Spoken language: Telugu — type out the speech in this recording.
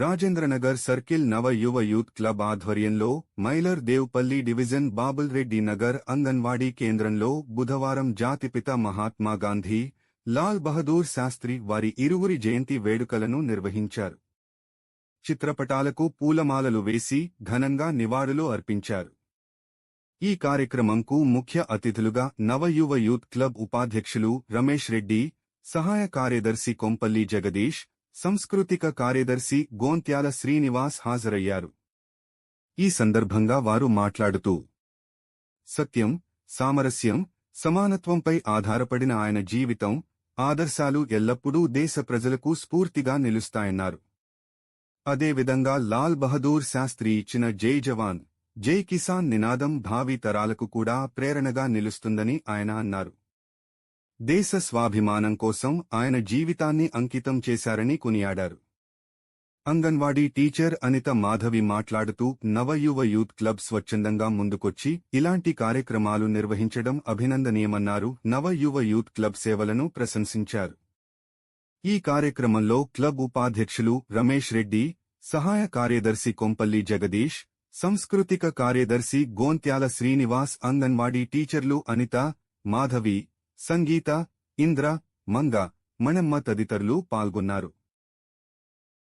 రాజేంద్రనగర్ సర్కిల్ నవ యువ యూత్ క్లబ్ ఆధ్వర్యంలో మైలర్ దేవుపల్లి డివిజన్ బాబుల్రెడ్డి నగర్ అంగన్వాడీ కేంద్రంలో బుధవారం జాతిపిత మహాత్మా గాంధీ, లాల్ బహదూర్ శాస్త్రి వారి ఇరువురి జయంతి వేడుకలను నిర్వహించారు. చిత్రపటాలకు పూలమాలలు వేసి ఘనంగా నివాళులు అర్పించారు. ఈ కార్యక్రమంకు ముఖ్య అతిథులుగా నవయువ యూత్ క్లబ్ ఉపాధ్యక్షులు రమేష్ రెడ్డి, సహాయ కార్యదర్శి కొంపల్లి జగదీష్, సాంస్కృతిక కార్యదర్శి గోంత్యాల శ్రీనివాస్ హాజరయ్యారు. ఈ సందర్భంగా వారు మాట్లాడుతూ, సత్యం, సామరస్యం, సమానత్వంపై ఆధారపడిన ఆయన జీవితం, ఆదర్శాలు ఎల్లప్పుడూ దేశ ప్రజలకు స్ఫూర్తిగా నిలుస్తాయన్నారు. అదేవిధంగా లాల్ బహదూర్ శాస్త్రి ఇచ్చిన జై జవాన్, జై కిసాన్ నినాదం భావి తరాలకు కూడా ప్రేరణగా నిలుస్తుందని ఆయన అన్నారు. దేశ స్వాభిమానం కోసం ఆయన జీవితాన్ని అంకితం చేశారని కొనియాడారు. అంగన్వాడీ టీచర్ అనిత మాధవి మాట్లాడుతూ నవయువ యూత్ క్లబ్ స్వచ్ఛందంగా ముందుకొచ్చి ఇలాంటి కార్యక్రమాలు నిర్వహించడం అభినందనీయమన్నారు. నవయువ యూత్ క్లబ్ సేవలను ప్రశంసించారు. ఈ కార్యక్రమంలో క్లబ్ ఉపాధ్యక్షులు రమేష్ రెడ్డి, సహాయ కార్యదర్శి కొంపల్లి జగదీష్, సాంస్కృతిక కార్యదర్శి గోంత్యాల శ్రీనివాస్, అంగన్వాడీ టీచర్లు అనిత, మాధవి, సంగీత, ఇంద్ర, మంగ, మణమ్మ తదితరులు పాల్గొన్నారు.